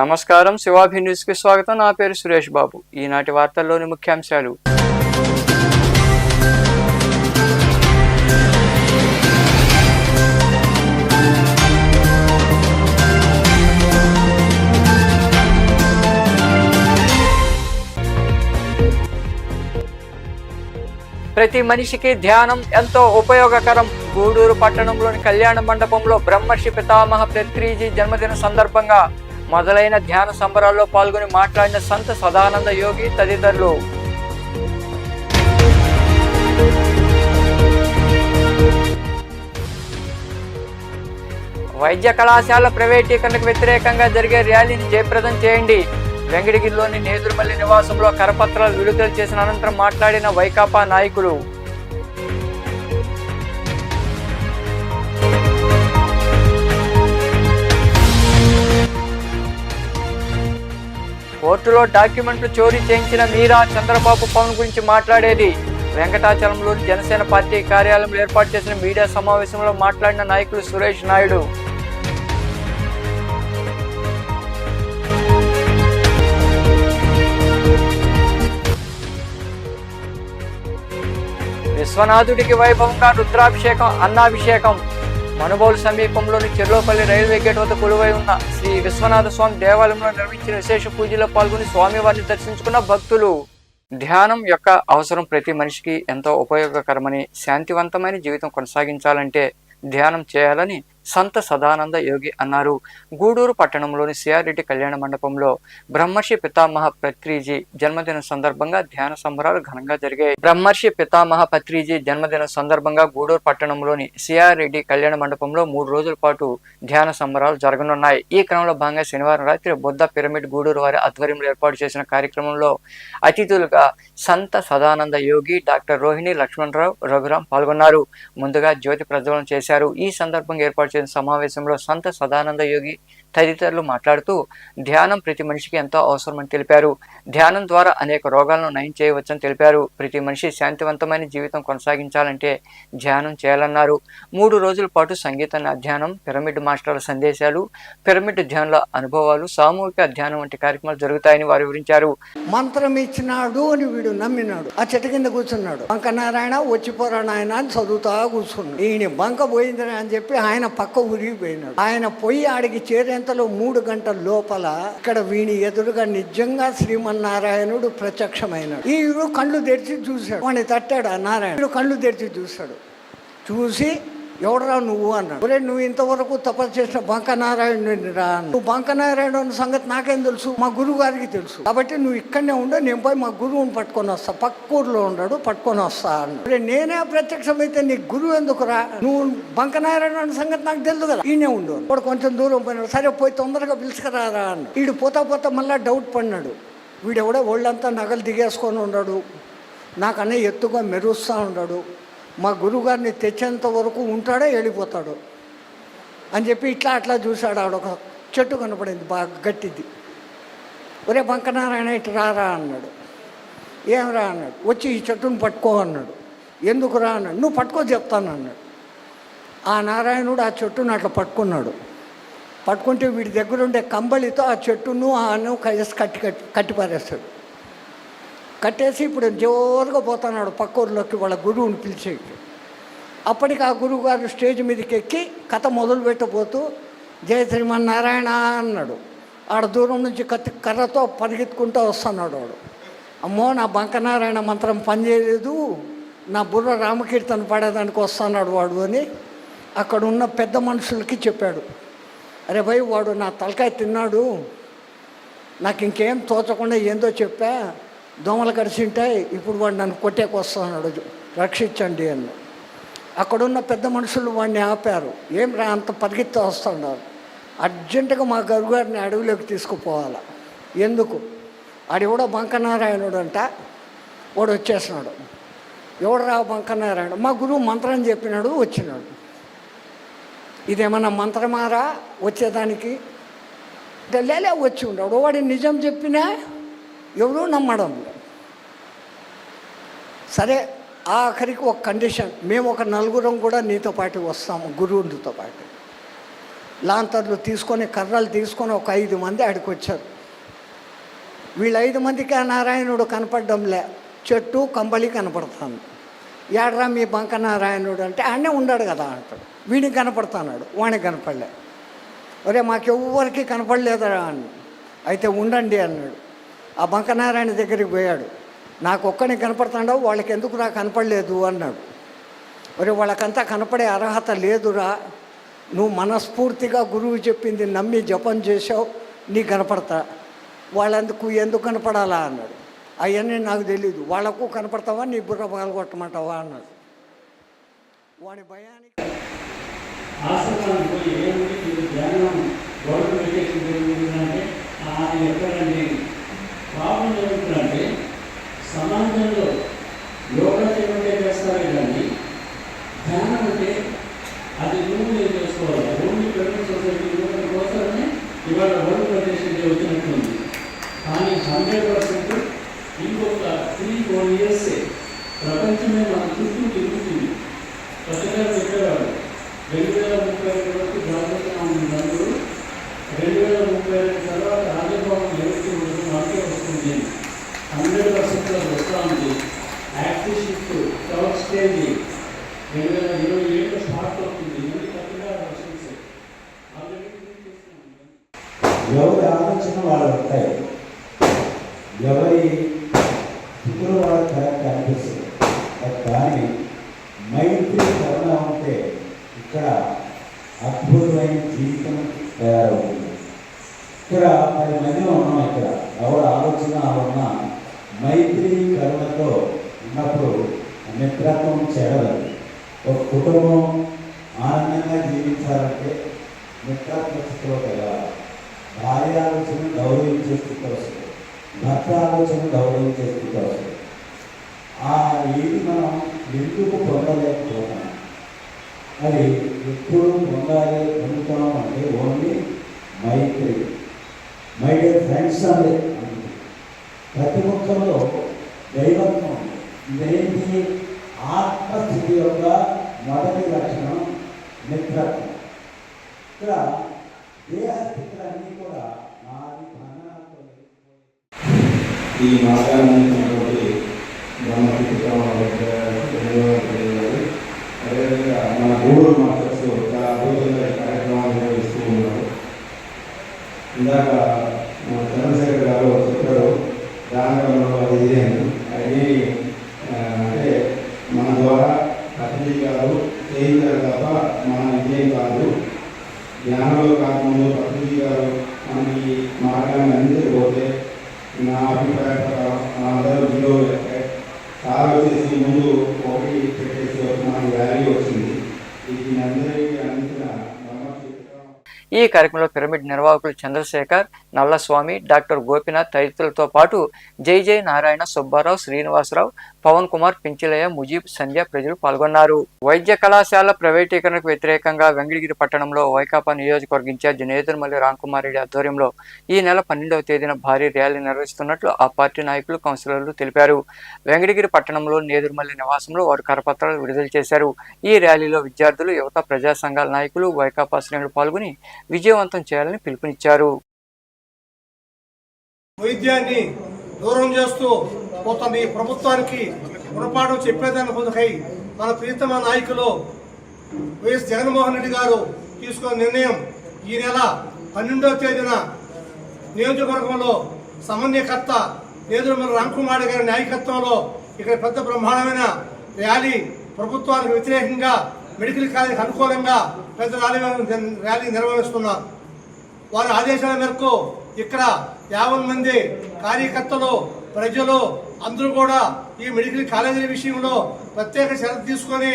నమస్కారం, శివాభి న్యూస్ కి స్వాగతం. నా పేరు సురేష్ బాబు. ఈనాటి వార్తల్లోని ముఖ్యాంశాలు. ప్రతి మనిషికి ధ్యానం ఎంతో ఉపయోగకరం. గూడూరు పట్టణంలోని కళ్యాణ మండపంలో బ్రహ్మర్షి పితామహ పత్రిజీ జన్మదిన సందర్భంగా మొదలైన ధ్యాన సంబరాల్లో పాల్గొని మాట్లాడిన సంత సదానంద యోగి తదితరులు. వైద్య కళాశాల ప్రైవేటీకరణకు వ్యతిరేకంగా జరిగే ర్యాలీని జయప్రదం చేయండి. వెంకటగిరిలోని నేదురుమల్లి నివాసంలో కరపత్రాలు విడుదల చేసిన అనంతరం మాట్లాడిన వైకాపా నాయకులు. కోర్టులో డాక్యుమెంట్లు చోరీ చేయించిన మీరా చంద్రబాబు పవన్ గురించి మాట్లాడేది. వెంకటాచలంలోని జనసేన పార్టీ కార్యాలయంలో ఏర్పాటు చేసిన మీడియా సమావేశంలో మాట్లాడిన నాయకులు సురేష్ నాయుడు. విశ్వనాథుడికి వైభవంగా రుద్రాభిషేకం, అన్నాభిషేకం. మనుబోలు సమీపంలోని చెర్లోపల్లి రైల్వే గేట్ వద్ద కొలువై ఉన్న శ్రీ విశ్వనాథ స్వామి దేవాలయంలో నిర్వహించిన విశేష పూజలో పాల్గొని స్వామివారిని దర్శించుకున్న భక్తులు. ధ్యానం యొక్క అవసరం ప్రతి మనిషికి ఎంతో ఉపయోగకరమని, శాంతివంతమైన జీవితం కొనసాగించాలంటే ధ్యానం చేయాలని సంత సదానంద యోగి అన్నారు. గూడూరు పట్టణంలోని సిఆర్రెడ్డి కళ్యాణ మండపంలో బ్రహ్మర్షి పితామహ పత్రిజీ జన్మదిన సందర్భంగా ధ్యాన సంబరాలు ఘనంగా జరిగాయి. బ్రహ్మర్షి పితామహ పత్రిజీ జన్మదిన సందర్భంగా గూడూరు పట్టణంలోని సిఆర్రెడ్డి కళ్యాణ మండపంలో 3 రోజుల పాటు ధ్యాన సంబరాలు జరగనున్నాయి. ఈ క్రమంలో భాగంగా శనివారం రాత్రి బుద్ధ పిరమిడ్ గూడూరు వారి ఆధ్వర్యంలో ఏర్పాటు చేసిన కార్యక్రమంలో అతిథులుగా సంత సదానంద యోగి, డాక్టర్ రోహిణి లక్ష్మణరావు, రఘురాం పాల్గొన్నారు. ముందుగా జ్యోతి ప్రజ్వలనం చేశారు. ఈ సందర్భంగా ఏర్పాటు చేసిన సమావేశంలో సంత సదానంద యోగి తదితరులు మాట్లాడుతూ ధ్యానం ప్రతి మనిషికి ఎంతో అవసరమని తెలిపారు. ధ్యానం ద్వారా అనేక రోగాలను నయం చేయవచ్చని తెలిపారు. ప్రతి మనిషి శాంతివంతమైన జీవితం కొనసాగించాలంటే ధ్యానం చేయాలన్నారు. 3 రోజుల పాటు సంగీత అధ్యయనం, పిరమిడ్ మాస్టర్ల సందేశాలు, పిరమిడ్ ధ్యానుల అనుభవాలు, సామూహిక ధ్యానం వంటి కార్యక్రమాలు జరుగుతాయని వారు వివరించారు. మంత్రం ఇచ్చినాడు అని వీడు నమ్మినాడు. ఆ చెట్టు కింద కూర్చున్నాడు. బంకనారాయణ వచ్చిపోరా నాయన అని చదువుతా కూర్చున్నాడు. ఈయన బంక పోయిందని అని చెప్పి ఆయన పక్క ఉరిగిపోయినాడు. ఆయన పోయి ఆడికి చేరేంతలో 3 గంటల లోపల ఇక్కడ వీని ఎదురుగా నిజంగా శ్రీమన్నారాయణుడు ప్రత్యక్షమైనాడు. ఈడు కళ్ళు తెరిచి చూశాడు. వాడిని తట్టాడు ఆ నారాయణుడు. కళ్ళు తెరిచి చూసి ఎవడరా నువ్వు అన్నాడు. ఒరే, నువ్వు ఇంతవరకు తపస్సు చేసిన బంకనారాయణుడిని రా. నువ్వు బంకనారాయణుడి సంగతి నాకేం తెలుసు, మా గురువు గారికి తెలుసు. కాబట్టి నువ్వు ఇక్కడనే ఉండు, నేను పోయి మా గురువుని పట్టుకొని వస్తా, పక్క ఊర్లో ఉన్నాడు, పట్టుకొని వస్తా అన్నాడు. ఒరే, నేనే ప్రత్యక్షమైతే నీ గురువు ఎందుకురా? నువ్వు బంకనారాయణుడి సంగతి నాకు తెలుసు కదా, ఈయనే ఉండు. వాడు కొంచెం దూరం పోయినాడు. సరే పోయి తొందరగా పిలుచుకురారా అన్నాడు. వీడు పోతా మళ్ళీ డౌట్ పడినాడు. వీడెవడో ఒళ్ళంతా నగలు దిగేసుకొని ఉన్నాడు, నాకన్నా ఎత్తుగా మెరుస్తూ ఉన్నాడు. మా గురువుగారిని తెచ్చేంత వరకు ఉంటాడో వెళ్ళిపోతాడు అని చెప్పి అట్లా చూశాడు. ఆడొక చెట్టు కనపడింది బాగా గట్టిది. ఒరే బంకనారాయణ ఇటు రారా అన్నాడు. ఏమరా అన్నాడు. వచ్చి ఈ చెట్టును పట్టుకో అన్నాడు. ఎందుకు రా అన్నాడు. నువ్వు పట్టుకో చెప్తాను అన్నాడు. ఆ నారాయణుడు ఆ చెట్టును అట్లా పట్టుకున్నాడు. పట్టుకుంటే వీడి దగ్గర ఉండే కంబళితో ఆ చెట్టును ఆను కట్టేసి కట్టిపారేస్తాడు. కట్టేసి ఇప్పుడు జోరుగా పోతున్నాడు పక్క ఊరిలోకి వాళ్ళ గురువుని పిలిచేకి. అప్పటికి ఆ గురువు గారు స్టేజ్ మీదకి ఎక్కి కథ మొదలు పెట్టబోతూ జయ శ్రీమన్నారాయణ అన్నాడు. ఆడ దూరం నుంచి కర్రతో పరిగెత్తుకుంటూ వస్తున్నాడు వాడు. అమ్మో, నా బంకనారాయణ మంత్రం పనిచేయలేదు, నా బుర్ర రామకీర్తన పాడేదానికి వస్తున్నాడు వాడు అని అక్కడ ఉన్న పెద్ద మనుషులకి చెప్పాడు. అరే భయ్, వాడు నా తలకాయ తిన్నాడు, నాకు ఇంకేం తోచకుండా ఏందో చెప్పా, దోమలు కరిచింటాయి, ఇప్పుడు వాడు నన్ను కొట్టేకి వస్తున్నాడు, రక్షించండి అన్న. అక్కడున్న పెద్ద మనుషులు వాడిని ఆపారు. ఏం రా అంత పరిగెత్తి వస్తున్నారు, అర్జెంటుగా మా గురుగారిని అడవిలోకి తీసుకుపోవాలి. ఎందుకు? ఆడెవడో బంకనారాయణుడు అంట, వాడు వచ్చేసినాడు. ఎవడు రా బంకనారాయణ? మా గురువు మంత్రం చెప్పినాడు, వచ్చినాడు. ఇదేమన్నా మంత్రమారా వచ్చేదానికి? లేలే వచ్చి ఉన్నాడు. వాడి నిజం చెప్పినా ఎవరూ నమ్మడం. సరే, ఆఖరికి ఒక కండిషన్, మేము ఒక 4 కూడా నీతో పాటు వస్తాము, గురువునితో పాటు. లాంతర్లు తీసుకొని కర్రలు తీసుకొని ఒక 5 మంది ఆడికి వచ్చారు. వీళ్ళు 5 మందికి ఆ నారాయణుడు కనపడడంలే, చెట్టు కంబళి కనపడతాను. ఏడ్రా మీ బంక నారాయణుడు అంటే ఆడనే ఉన్నాడు కదా అంటాడు. వీడికి కనపడతాడు, వాడికి కనపడలే. ఒరే మాకెవ్వరికి కనపడలేదురా అని. అయితే ఉండండి అన్నాడు. ఆ బంకనారాయణ దగ్గరికి పోయాడు. నాకు ఒక్కడిని కనపడతాడో వాళ్ళకి ఎందుకు రా కనపడలేదు అన్నాడు. ఒరే వాళ్ళకంతా కనపడే అర్హత లేదురా, నువ్వు మనస్ఫూర్తిగా గురువు చెప్పింది నమ్మి జపం చేసావు, నీకు కనపడతా, వాళ్ళందుకు ఎందుకు కనపడాలా అన్నాడు. అవన్నీ నాకు తెలీదు, వాళ్ళకు కనపడతావా నీ బుర్ర పగలగొట్టమంటావా అన్నాడు. వాడి భయానికి ఆశ్రమానికి పోయి ఏముంది మీరు ధ్యానం గౌరవ మెడిటేషన్ జరుగుతుందంటే ఆయన ఎక్కడండి ప్రాబ్లం జరుగుతుందంటే సమాజంలో యోగా చేయమంటే చేస్తారే కానీ ధ్యానం అంటే అది రూమ్ చేసుకోవాలి. రూమ్ పెట్టుకుని సొసైటీ రూమ్ కోసమే ఇవాళ గౌరవ మెడిటేషన్ జరుగుతున్నట్టుంది. కానీ 100% ఇంకొక 3-4 years ప్రపంచమే మన చుట్టూ తిరుగుతుంది. కొత్తగా చెప్పేవాడు 2032 వరకు జాగ్రత్తగా ఉంది నలుగురు, 2032 తర్వాత రాజభవనం ఎవరికి ఉండదు మనకే వస్తుంది. 100% వస్తూ ఉంది. Active shift third stage 2027 start అవుతుంది. ఇది కొత్తగా వర్షన్స్ ఆల్రెడీ ఎవరి ఆలోచన వాళ్ళు ఉంటాయి, ఎవరి స్థితులు వాళ్ళకి కరెక్ట్ అనిపిస్తుంది. కానీ మైత్రి కరుణ ఉంటే ఇక్కడ అద్భుతమైన జీవితం తయారవుతుంది. ఇక్కడ 10 మంది ఉన్నాం. ఇక్కడ ఎవరు ఆలోచన ఉన్న మైత్రి కరుణతో ఉన్నప్పుడు మిత్రత్వం చెడదు. ఒక కుటుంబం ఆనందంగా జీవించాలంటే మిత్రత్వ స్థితిలో కదా. భార్య ఆలోచన గౌరవించే స్థితి వస్తుంది, భర్త ఆలోచన గౌరవించే స్థితి వస్తుంది. ఇది మనం ఎందుకు పొందలేకపోతున్నాం, అది ఎప్పుడు పొందుతాం అంటే ఓన్లీ మైత్రి, మై డియర్ ఫ్రెండ్స్ అనే ప్రతి ఒక్కరిలో దైవత్వం. ఇదేంటి ఆత్మస్థితి యొక్క మొదటి లక్షణం మిత్రత్వం. ఇక్కడ దేహస్థితులన్నీ కూడా నాది బంధనాలతో ఈ మార్గాన్ని అదేవిధంగా మన గూడూరు మాస్టర్స్ చాలా అద్భుతంగా కార్యక్రమాలు నిర్వహిస్తూ ఉన్నారు. ఇందాక చంద్రశేఖర్ గారు చెప్పారు దానంలో అది అని. అది అంటే మన ద్వారా పత్రిక గారు చేయించారు తప్ప మన విజయం కాదు. ధ్యానంలో కాకముందు పత్రిక గారు మనకి మార్గాన్ని అందించకపోతే నా అభిప్రాయ ప్రకారం అందరూ జీరో చాలా వచ్చేసి ముందు ఒకటి పెట్టేసి మనకి వ్యాల్యూ వచ్చింది. ఇది అందరికీ అందించిన ఈ కార్యక్రమంలో పిరమిడ్ నిర్వాహకులు చంద్రశేఖర్, నల్లస్వామి, డాక్టర్ గోపినాథ్ తదితరులతో పాటు జై జై నారాయణ, సుబ్బారావు, శ్రీనివాసరావు, పవన్ కుమార్, పింఛలయ్య, ముజీబ్, సంధ్య ప్రజలు పాల్గొన్నారు. వైద్య కళాశాల ప్రైవేటీకరణకు వ్యతిరేకంగా వెంకటగిరి పట్టణంలో వైకాపా నియోజకవర్గ ఇన్ఛార్జి నేదురుమల్లి రాంకుమార్ రెడ్డి ఆధ్వర్యంలో ఈ నెల 12వ తేదీన భారీ ర్యాలీ నిర్వహిస్తున్నట్లు ఆ పార్టీ నాయకులు, కౌన్సిలర్లు తెలిపారు. వెంకటగిరి పట్టణంలో నేదురుమల్లి నివాసంలో వారు కరపత్రాలు విడుదల చేశారు. ఈ ర్యాలీలో విద్యార్థులు, యువత, ప్రజా సంఘాల నాయకులు, వైకాపా శ్రేణులు పాల్గొని విజయవంతం చేయాలని పిలుపునిచ్చారు. వైద్యాన్ని దూరం చేస్తూ పోతున్న ఈ ప్రభుత్వానికి గుణపాఠం చెప్పేదాని పొందుకై మన ప్రీతమ నాయకులు వైఎస్ జగన్మోహన్ రెడ్డి గారు తీసుకున్న నిర్ణయం ఈ నెల 12వ తేదీన నియోజకవర్గంలో సమన్వయకర్త నేదురుమల్లి రాంకుమార్ గారి నాయకత్వంలో ఇక్కడ పెద్ద బ్రహ్మాండమైన ర్యాలీ, ప్రభుత్వానికి వ్యతిరేకంగా మెడికల్ కాలేజీకి అనుకూలంగా పెద్ద ర్యాలీ నిర్వహిస్తున్నారు. వారి ఆదేశాల మేరకు ఇక్కడ 50 మంది కార్యకర్తలు, ప్రజలు అందరూ కూడా ఈ మెడికల్ కాలేజీల విషయంలో ప్రత్యేక శ్రద్ధ తీసుకొని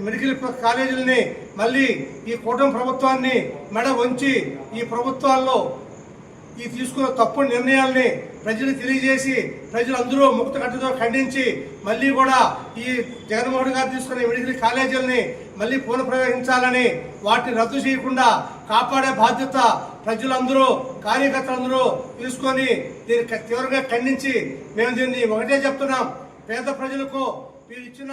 మెడికల్ కాలేజీలని మళ్ళీ ఈ కూటమి ప్రభుత్వాన్ని మెడ వంచి ఈ ప్రభుత్వాల్లో ఈ తీసుకున్న తప్పుడు నిర్ణయాల్ని ప్రజలకు తెలియజేసి ప్రజలందరూ ముక్త కట్టుతో ఖండించి మళ్ళీ కూడా ఈ జగన్మోహన్ గారు తీసుకున్న మెడికల్ కాలేజీలని మళ్ళీ పునఃప్రవేశించాలని, వాటిని రద్దు చేయకుండా కాపాడే బాధ్యత ప్రజలందరూ, కార్యకర్తలందరూ తీసుకొని దీన్ని తీవ్రంగా ఖండించి మేము దీన్ని ఒకటే చెప్తున్నాం, పేద ప్రజలకు మీరు ఇచ్చిన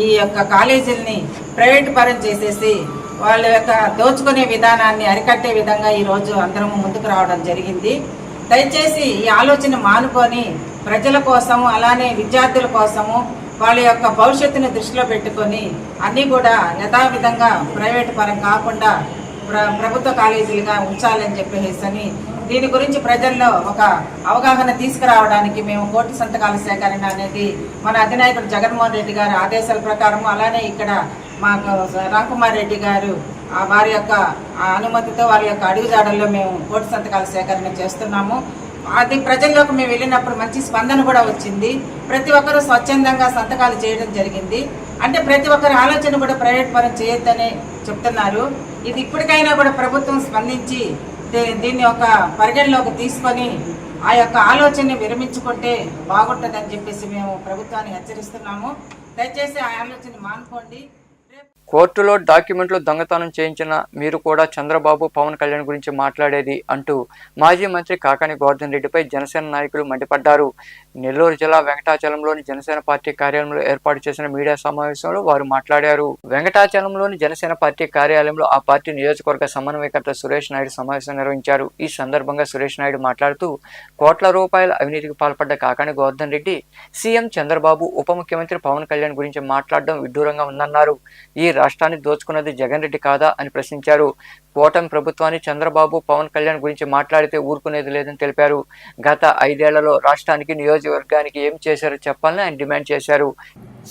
ఈ యొక్క కాలేజీలని ప్రైవేట్ పరం చేసేసి వాళ్ళ యొక్క దోచుకునే విధానాన్ని అరికట్టే విధంగా ఈరోజు అందరం ముందుకు రావడం జరిగింది. దయచేసి ఈ ఆలోచన మానుకొని ప్రజల కోసము అలానే విద్యార్థుల కోసము వాళ్ళ యొక్క భవిష్యత్తుని దృష్టిలో పెట్టుకొని అన్నీ కూడా యథావిధంగా ప్రైవేటు పరం కాకుండా ప్రభుత్వ కాలేజీలుగా ఉంచాలని చెప్పేసి దీని గురించి ప్రజల్లో ఒక అవగాహన తీసుకురావడానికి మేము కోటి సంతకాల సేకరణ అనేది మన అధినాయకుడు జగన్మోహన్ రెడ్డి గారి ఆదేశాల ప్రకారం అలానే ఇక్కడ మాకు రామ్కుమార్ రెడ్డి గారు వారి యొక్క అనుమతితో వారి యొక్క అడుగుజాడల్లో మేము కోటి సంతకాల సేకరణ చేస్తున్నాము. అది ప్రజల్లోకి మేము వెళ్ళినప్పుడు మంచి స్పందన కూడా వచ్చింది. ప్రతి ఒక్కరూ స్వచ్ఛందంగా సంతకాలు చేయడం జరిగింది. అంటే ప్రతి ఒక్కరి ఆలోచన కూడా ప్రైవేట్ పరం చేయొద్దని చెప్తున్నారు. ఇది ఇప్పటికైనా కూడా ప్రభుత్వం స్పందించి దీన్ని ఒక పరిగణలోకి తీసుకొని ఆ యొక్క ఆలోచనని విరమించుకుంటే బాగుంటుందని చెప్పేసి మేము ప్రభుత్వాన్ని హెచ్చరిస్తున్నాము. దయచేసి ఆ ఆలోచన మానుకోండి. కోర్టులో డాక్యుమెంట్లు దొంగతనం చేయించిన మీరు కూడా చంద్రబాబు పవన్ కళ్యాణ్ గురించి మాట్లాడేది అంటూ మాజీ మంత్రి కాకాని గోవర్ధన్ రెడ్డిపై జనసేన నాయకులు మండిపడ్డారు. నెల్లూరు జిల్లా వెంకటాచలంలోని జనసేన పార్టీ కార్యాలయంలో ఏర్పాటు చేసిన మీడియా సమావేశంలో వారు మాట్లాడారు. వెంకటాచలంలోని జనసేన పార్టీ కార్యాలయంలో ఆ పార్టీ నియోజకవర్గ సమన్వయకర్త సురేష్ నాయుడు సమావేశం నిర్వహించారు. ఈ సందర్భంగా సురేష్ నాయుడు మాట్లాడుతూ కోట్ల రూపాయల అవినీతికి పాల్పడ్డ కాకాని గోవర్ధన్ రెడ్డి సీఎం చంద్రబాబు ఉప ముఖ్యమంత్రి పవన్ కళ్యాణ్ గురించి మాట్లాడడం విడ్డూరంగా ఉందన్నారు. ఈ రాష్ట్రాన్ని దోచుకున్నది జగన్ రెడ్డి కాదా అని ప్రశ్నించారు. కూటమి ప్రభుత్వాన్ని చంద్రబాబు పవన్ కళ్యాణ్ గురించి మాట్లాడితే ఊరుకునేది లేదని తెలిపారు. గత 5 ఏళ్లలో రాష్ట్రానికి నియోజకవర్గానికి ఏం చేశారో చెప్పాలని ఆయన డిమాండ్ చేశారు.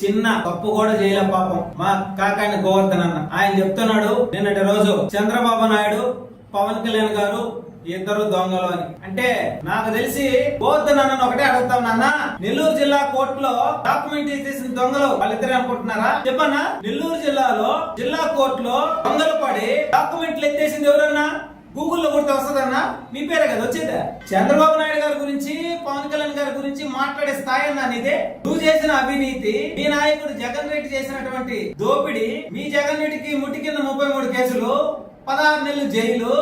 చిన్న తప్పు కూడా చేయలే పాపం మా కాకాని గోవర్ధన్ అన్న. ఆయన చెప్తున్నాడు నిన్నటి రోజు చంద్రబాబు నాయుడు పవన్ కళ్యాణ్ గారు ఇద్దరు దొంగలు అని. అంటే నాకు తెలిసి గోవర్ధన్ అన్న ఒకటే అడుగుతాం నాన్న, నెల్లూరు జిల్లా కోర్టులో డాక్యుమెంట్ చేసిన దొంగలు వాళ్ళిద్దరే అనుకుంటున్నారా? చెప్పన్నా, నెల్లూరు జిల్లాలో జిల్లా కోర్టులో దొంగలు పడి డాక్యుమెంట్లు ఎత్తేసింది ఎవరన్నా? గూగుల్లో కొడితే వస్తుందన్నా? మీ పేరే కదా వచ్చేదా? చంద్రబాబు నాయుడు గారి గురించి పవన్ కళ్యాణ్ గారి గురించి మాట్లాడే స్థాయి అన్నా నీదే? నువ్వు చేసిన అవినీతి, మీ నాయకుడు జగన్ రెడ్డి చేసినటువంటి దోపిడీ, మీ జగన్ రెడ్డికి ముట్టి కింద 33 కేసులు, 16 నెలలు జైలు,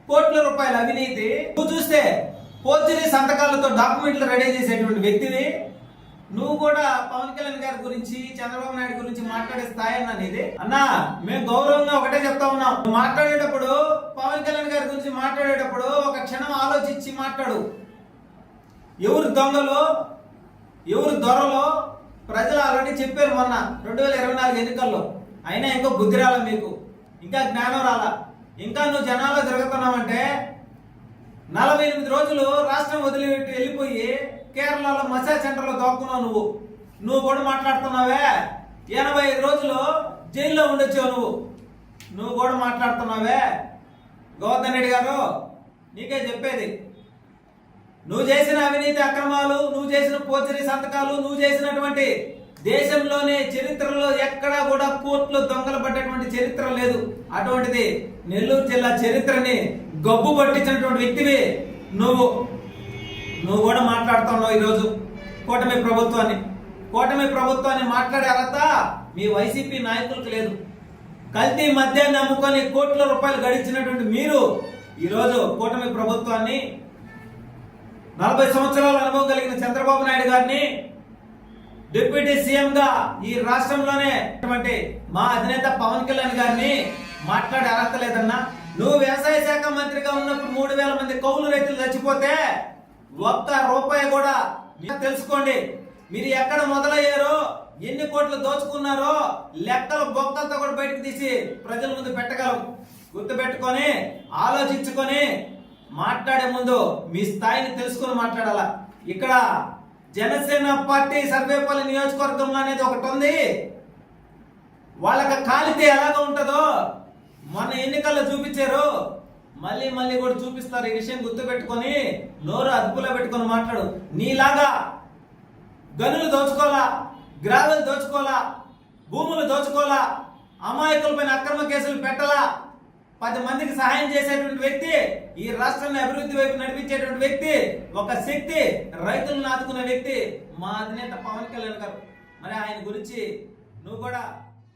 కోట్ల రూపాయల అవినీతి. నువ్వు చూస్తే పోర్జరీ సంతకాలతో డాక్యుమెంట్లు రెడీ చేసేటువంటి వ్యక్తివి. నువ్వు కూడా పవన్ కళ్యాణ్ గారి గురించి చంద్రబాబు నాయుడు గురించి మాట్లాడే స్థాయి అన్నా నీది? అన్నా, మేము గౌరవంగా ఒకటే చెప్తా ఉన్నాం, మాట్లాడేటప్పుడు పవన్ కళ్యాణ్ గారి గురించి మాట్లాడేటప్పుడు ఒక క్షణం ఆలోచించి మాట్లాడు. ఎవరు దొంగలు, ఎవరు దొరలో ప్రజలు ఆల్రెడీ చెప్పారు మొన్న 2024 ఎన్నికల్లో. అయినా ఇంకో బుద్ధి రాలా మీకు, ఇంకా జ్ఞానం రాలా. ఇంకా నువ్వు జనాల్లో తిరుగుతున్నావంటే 48 రోజులు రాష్ట్రం వదిలిపెట్టి వెళ్ళిపోయి కేరళలో మసాజ్ సెంటర్లో దోక్కున్నావు నువ్వు కూడా మాట్లాడుతున్నావే. 85 రోజులు జైల్లో ఉండొచ్చావు నువ్వు కూడా మాట్లాడుతున్నావే. గోవర్ధన్ రెడ్డి గారు, నీకే చెప్పేది, నువ్వు చేసిన అవినీతి అక్రమాలు, నువ్వు చేసిన పోర్జరీ సంతకాలు, నువ్వు చేసినటువంటి దేశంలోనే చరిత్రలో ఎక్కడా కూడా కోర్టులో దొంగలు పడ్డటువంటి చరిత్ర లేదు. అటువంటిది నెల్లూరు జిల్లా చరిత్రని గబ్బు పట్టించినటువంటి వ్యక్తివి నువ్వు కూడా మాట్లాడుతున్నావు ఈరోజు కూటమి ప్రభుత్వాన్ని మాట్లాడే అర్హత మీ వైసీపీ నాయకులకు లేదు. కల్తీ మద్యాన్ని అమ్ముకొని కోట్ల రూపాయలు గడించినటువంటి మీరు ఈరోజు కూటమి ప్రభుత్వాన్ని, 40 సంవత్సరాల అనుభవం కలిగిన చంద్రబాబు నాయుడు గారిని డిప్యూటీ సీఎం గా ఈ రాష్ట్రంలోనే మా అధినేత పవన్ కళ్యాణ్ గారిని మాట్లాడే అర్హత లేదన్నా. నువ్వు వ్యవసాయ శాఖ మంత్రిగా ఉన్నప్పుడు 3000 మంది కౌలు రైతులు చచ్చిపోతే ₹1 కూడా తెలుసుకోండి. మీరు ఎక్కడ మొదలయ్యారో, ఎన్ని కోట్లు దోచుకున్నారో లెక్కలు బొక్కలతో కూడా బయటకు తీసి ప్రజల ముందు పెట్టగలం. గుర్తుపెట్టుకొని ఆలోచించుకొని మాట్లాడే ముందు మీ స్థాయిని తెలుసుకొని మాట్లాడాలా. ఇక్కడ జనసేన పార్టీ సర్వేపల్లి నియోజకవర్గంలో అనేది ఒకటి ఉంది. వాళ్ళకి కాలితే ఎలాగ ఉంటుందో మొన్న ఎన్నికల్లో చూపించారు, మళ్ళీ కూడా చూపిస్తారు. ఈ విషయం గుర్తుపెట్టుకొని నోరు అదుపులో పెట్టుకొని మాట్లాడు. నీలాగా గనులు దోచుకోవాలా, గ్రావెల్ దోచుకోవాలా, భూములు దోచుకోవాలా, అమాయకులపైన అక్రమ కేసులు పెట్టాలా, 10 మందికి సహాయం చేసేటువంటి వ్యక్తి, ఈ రాష్ట్రాన్ని అభివృద్ధి వైపు నడిపించేటువంటి వ్యక్తి, ఒక శక్తి, రైతులను ఆదుకునే వ్యక్తి మా అధినేత పవన్ కళ్యాణ్ గారు. మరి ఆయన గురించి నువ్వు కూడా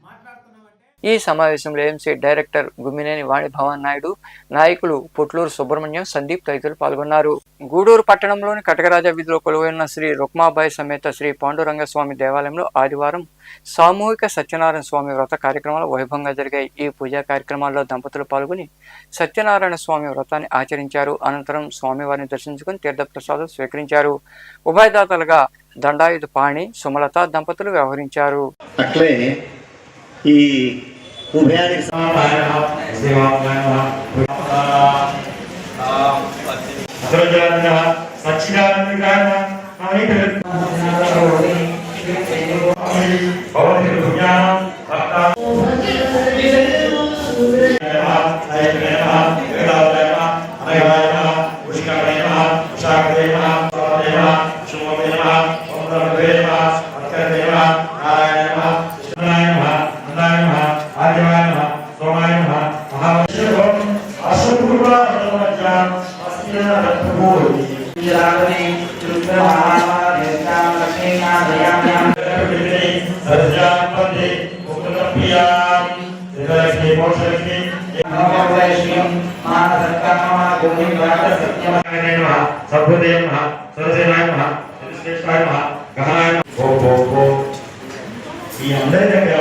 మాట్లాడుతున్నావంటే ఈ సమావేశంలో ఏఎంసీ డైరెక్టర్ గుమ్మినేని వాణి భవన్ నాయుడు, నాయకులు పుట్లూరు సుబ్రహ్మణ్యం, సందీప్ తదితరులు పాల్గొన్నారు. గూడూరు పట్టణంలోని కటకరాజ వీధిలో కొలువైన శ్రీ రుక్మాబాయి సమేత శ్రీ పాండురంగ స్వామి దేవాలయంలో ఆదివారం సామూహిక సత్యనారాయణ స్వామి వ్రత కార్యక్రమాలు వైభవంగా జరిగాయి. ఈ పూజా కార్యక్రమాల్లో దంపతులు పాల్గొని సత్యనారాయణ స్వామి వ్రతాన్ని ఆచరించారు. అనంతరం స్వామివారిని దర్శించుకుని తీర్థప్రసాదం స్వీకరించారు. ఉభయదాతలుగా దండాయుధ పాణి, సుమలత దంపతులు వ్యవహరించారు. అట్లే ఈ ఉభయానికి ఈ అందరి దగ్గర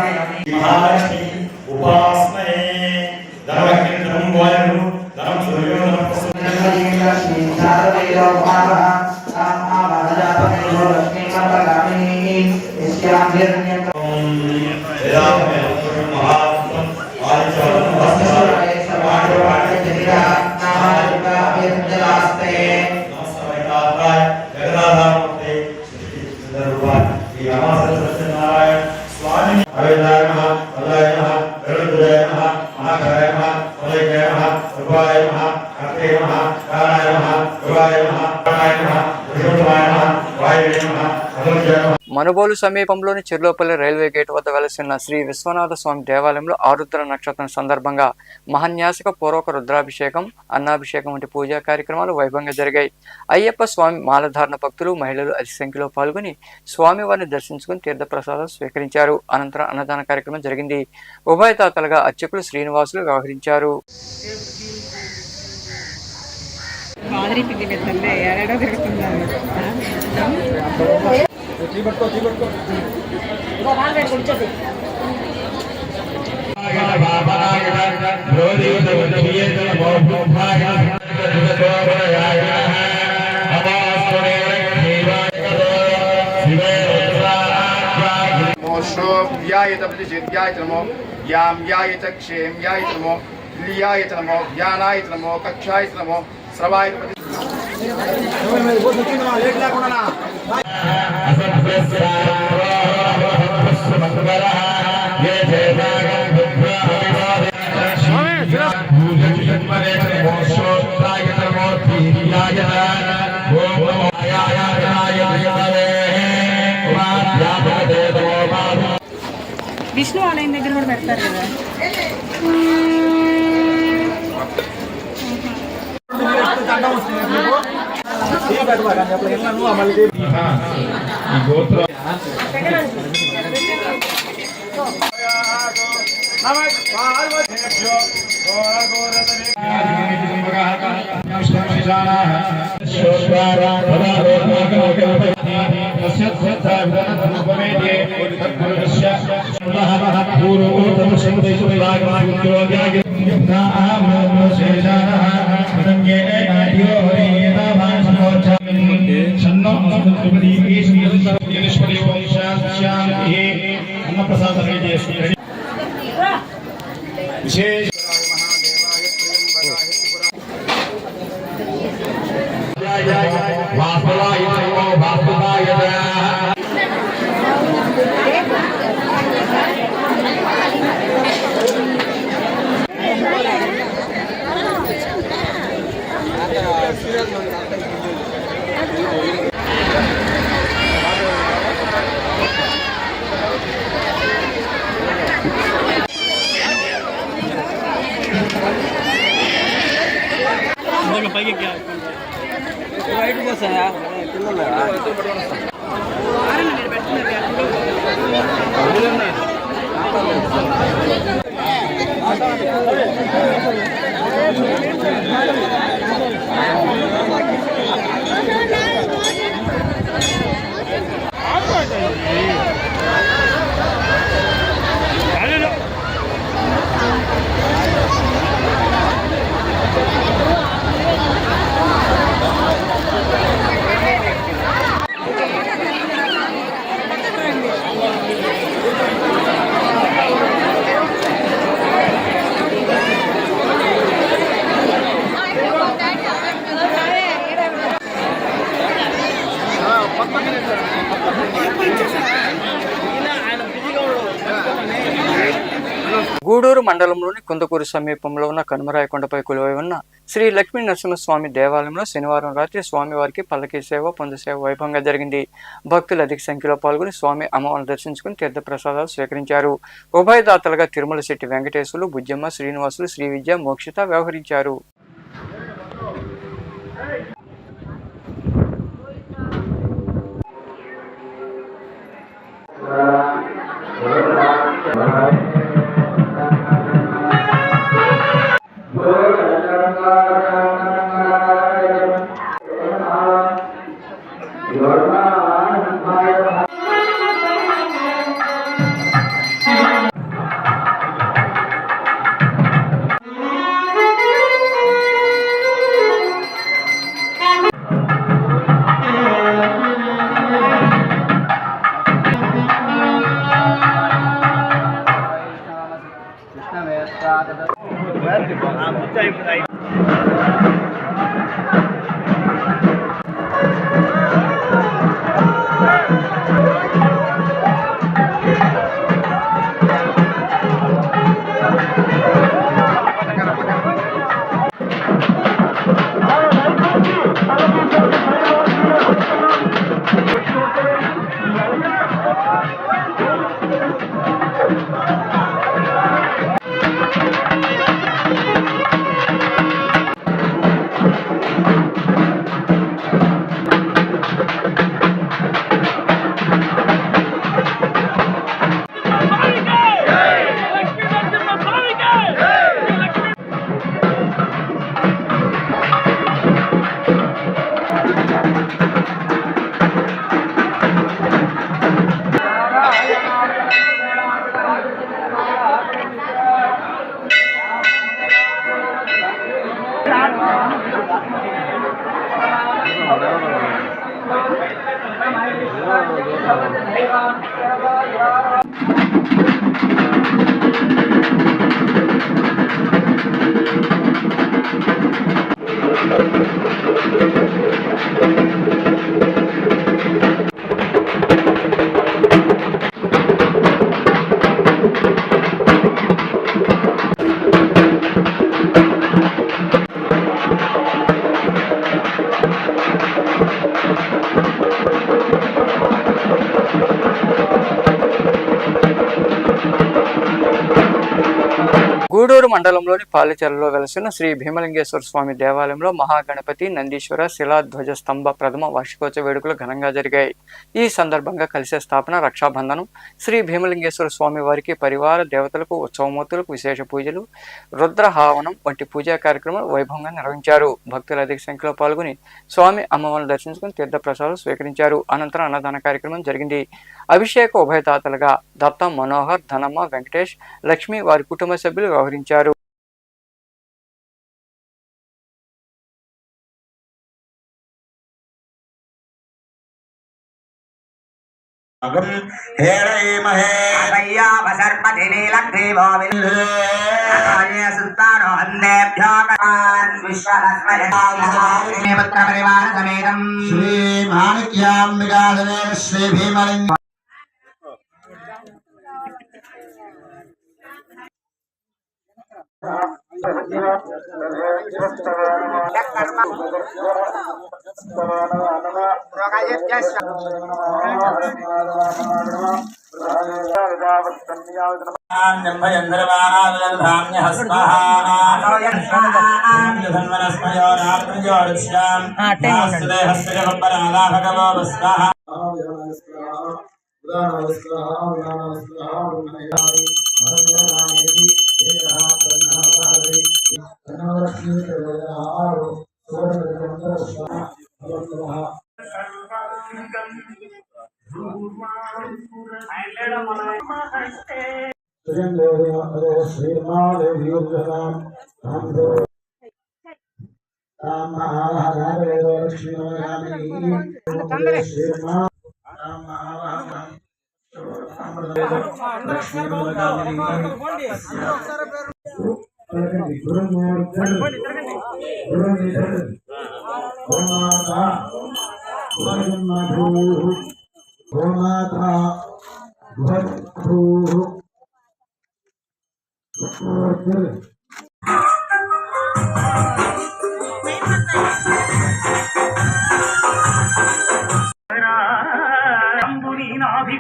ఉన్నటువంటి మహాలక్ష్మి ఉపాసనే ధర్మం వాయు ధర్మం మనుబోలు సమీపంలోని చెర్లోపల్లి రైల్వే గేట్ వద్ద వెలసిన శ్రీ విశ్వనాథ స్వామి దేవాలయంలో ఆరుద్ర నక్షత్రం సందర్భంగా మహాన్యాసక పూర్వక రుద్రాభిషేకం, అన్నాభిషేకం వంటి పూజా కార్యక్రమాలు వైభవంగా జరిగాయి. అయ్యప్ప స్వామి మాలధారణ భక్తులు, మహిళలు అధిక సంఖ్యలో పాల్గొని స్వామివారిని దర్శించుకుని తీర్థప్రసాదం స్వీకరించారు. అనంతరం అన్నదాన కార్యక్రమం జరిగింది. ఉభయదాతలుగా అర్చకులు శ్రీనివాసులు వ్యవహరించారు. విష్ణు ఆలయం దగ్గర కూడా పెడతారు కదా. విశేష గూడూరు మండలంలోని కుందకూరు సమీపంలో ఉన్న కనుమరాయకొండపై కొలువై ఉన్న శ్రీ లక్ష్మీ నరసింహస్వామి దేవాలయంలో శనివారం రాత్రి స్వామివారికి పల్లకీ సేవ పొందు సేవ వైభవంగా జరిగింది. భక్తులు అధిక సంఖ్యలో పాల్గొని స్వామి అమ్మవారిని దర్శించుకుని తీర్థ ప్రసాదాలు స్వీకరించారు. ఉభయదాతలుగా తిరుమల శెట్టి వెంకటేశ్వర్లు, బుజ్జమ్మ, శ్రీనివాసులు, శ్రీ విద్య, మోక్షిత వ్యవహరించారు. గూడూరు మండలంలోని పాలిచెరలో వెలసిన శ్రీ భీమలింగేశ్వర స్వామి దేవాలయంలో మహాగణపతి, నందీశ్వర, శిలాధ్వజ స్తంభ ప్రథమ వార్షికోత్సవ వేడుకలు ఘనంగా జరిగాయి. ఈ సందర్భంగా కలిసే స్థాపన, రక్షాబంధనం, శ్రీ భీమలింగేశ్వర స్వామి వారికి పరివార దేవతలకు, ఉత్సవమూర్తులకు విశేష పూజలు, రుద్రహావనం వంటి పూజా కార్యక్రమాలు వైభవంగా నిర్వహించారు. భక్తులు అధిక సంఖ్యలో పాల్గొని స్వామి అమ్మవారిని దర్శించుకుని తీర్థ ప్రసాదాలు స్వీకరించారు. అనంతరం అన్నదాన కార్యక్రమం జరిగింది. అభిషేక ఉభయదాతలుగా దత్త, మనోహర్, ధనమ్మ, వెంకటేష్, లక్ష్మి వారి కుటుంబ సభ్యులు వ్యవహరించారు. శ్రీ మాణిక్యాంబికాధనే శ్రీ భీమలింగ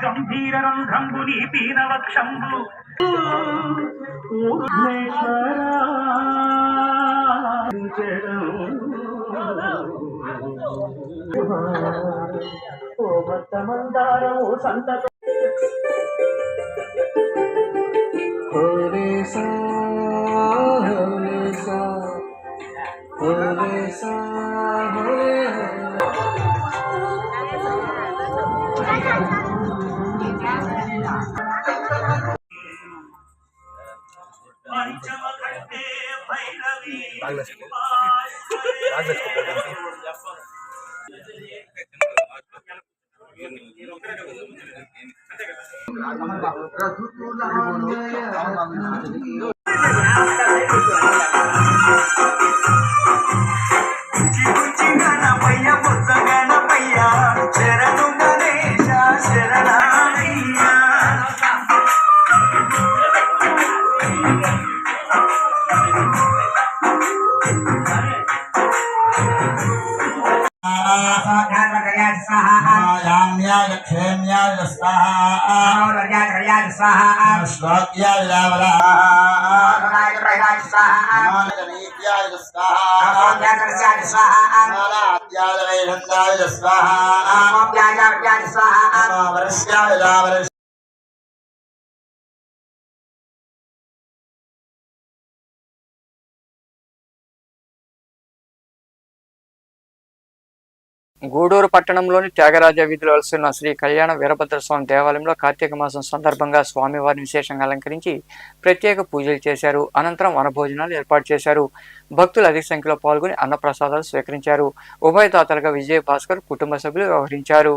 గంభీరంధ్రంబుని పీనవక్షంబు సంత గూడూరు పట్టణంలోని త్యాగరాజ వీధిలో వెలుస్తున్న శ్రీ కళ్యాణ వీరభద్రస్వామి దేవాలయంలో కార్తీక మాసం సందర్భంగా స్వామివారిని విశేషంగా అలంకరించి ప్రత్యేక పూజలు చేశారు. అనంతరం వనభోజనాలు ఏర్పాటు చేశారు. భక్తులు అధిక సంఖ్యలో పాల్గొని అన్నప్రసాదాలు స్వీకరించారు. ఉభయదాతలుగా విజయ భాస్కర్ కుటుంబ సభ్యులు వ్యవహరించారు.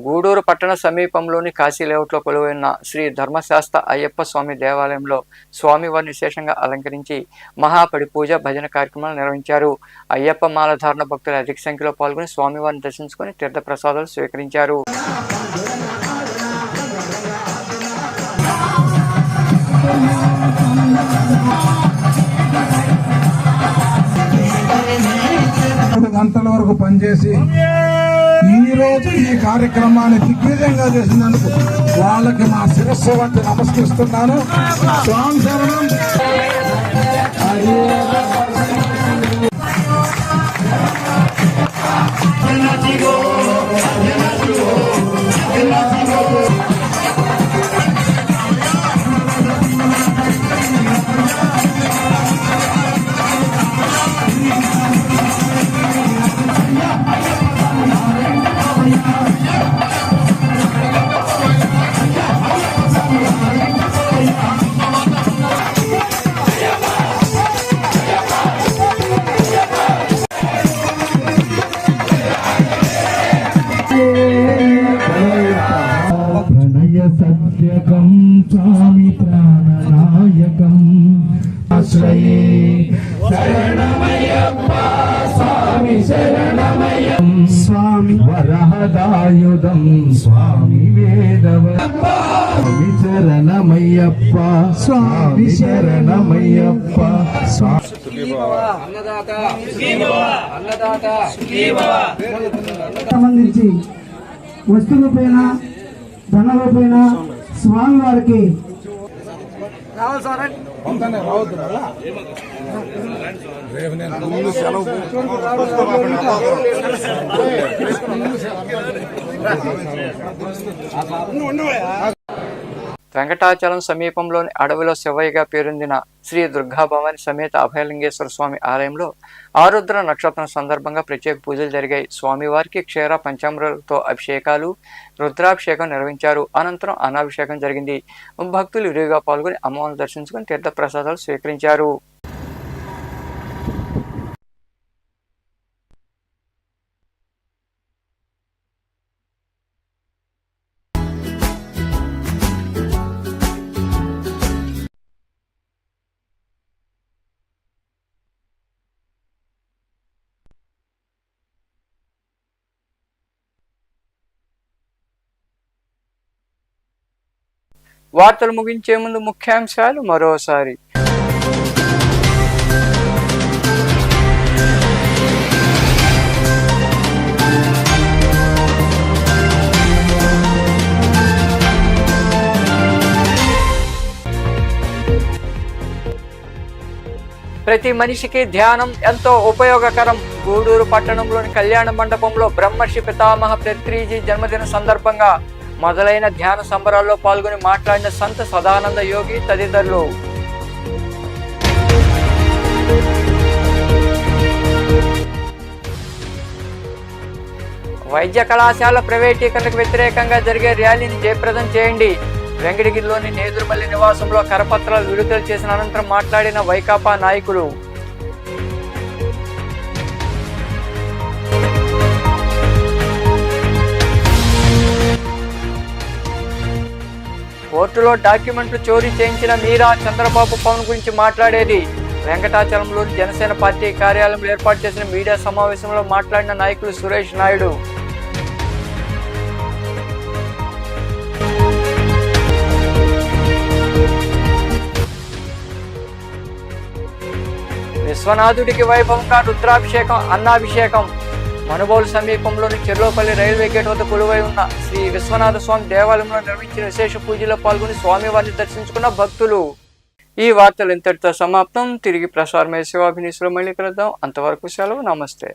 గూడూరు పట్టణ సమీపంలోని కాశీ లేఅవుట్లో కొలువైన శ్రీ ధర్మశాస్త్ర అయ్యప్ప స్వామి దేవాలయంలో స్వామివారిని విశేషంగా అలంకరించి మహాపడి పూజ భజన కార్యక్రమాలు నిర్వహించారు. అయ్యప్ప మాలధారణ భక్తులు అధిక సంఖ్యలో పాల్గొని స్వామివారిని దర్శించుకుని తీర్థ ప్రసాదాలు స్వీకరించారు. గంటల వరకు పనిచేసి ఈ రోజు ఈ కార్యక్రమాన్ని దిగ్విజయంగా చేసినందుకు వాళ్ళకి మా శిరస్సు వంటి నమస్కరిస్తున్నాను. స్వామి శరణం. ప్రణయ సత్యకం స్వామి ప్రాణనాయక సాయి శరణమయ్యప్ప స్వామి శరణమయ్యం స్వామి వరహదాయుధం స్వామి వేదవప్ప స్వామి శరణమయ్యప్ప స్వామి శరణమయ్యప్ప సంబంధించి వస్తు రూపేణ ధన రూపేణ స్వామి వారికి వెంకటాచలం సమీపంలోని అడవిలో శివయ్యగా పేరొందిన శ్రీ దుర్గాభవాని సమేత అభయలింగేశ్వర స్వామి ఆలయంలో ఆరుద్ర నక్షత్రం సందర్భంగా ప్రత్యేక పూజలు జరిగాయి. స్వామివారికి క్షీర పంచామృతాలతో అభిషేకాలు, రుద్రాభిషేకం నిర్వహించారు. అనంతరం అన్నాభిషేకం జరిగింది. భక్తులు విరివిగా పాల్గొని అమ్మవారిని దర్శించుకుని తీర్థ ప్రసాదాలు స్వీకరించారు. వార్తలు ముగించే ముందు ముఖ్యాంశాలు మరోసారి. ప్రతి మనిషికి ధ్యానం ఎంతో ఉపయోగకరం. గూడూరు పట్టణంలోని కళ్యాణ మండపంలో బ్రహ్మర్షి పితామహ పత్రిజీ జన్మదిన సందర్భంగా మొదలైన ధ్యాన సంబరాల్లో పాల్గొని మాట్లాడిన సంత సదానంద యోగి తదితరులు. వైద్య కళాశాల ప్రైవేటీకరణకు వ్యతిరేకంగా జరిగే ర్యాలీని జయప్రదం చేయండి. వెంకటగిరిలోని నేదురుమల్లి నివాసంలో కరపత్రాలు విడుదల చేసిన అనంతరం మాట్లాడిన వైకాపా నాయకులు. కోర్టులో డాక్యుమెంట్లు చోరీ చేయించిన మీరా చంద్రబాబు పవన్ గురించి మాట్లాడేది. వెంకటాచలంలోని జనసేన పార్టీ కార్యాలయంలో ఏర్పాటు చేసిన మీడియా సమావేశంలో మాట్లాడిన నాయకులు సురేష్ నాయుడు. విశ్వనాథుడికి వైభవంగా రుద్రాభిషేకం, అన్నాభిషేకం. మనుబోలు సమీపంలోని చెర్లోపల్లి రైల్వే గేట్ వద్ద కొలువై ఉన్న శ్రీ విశ్వనాథ స్వామి దేవాలయంలో నిర్వహించిన విశేష పూజలో పాల్గొని స్వామివారిని దర్శించుకున్న భక్తులు. ఈ వార్తలు ఇంతటితో సమాప్తం. తిరిగి ప్రసారమయ్యే శివాభినీసులో మళ్ళీ కలుద్దాం. అంతవరకు సెలవు. నమస్తే.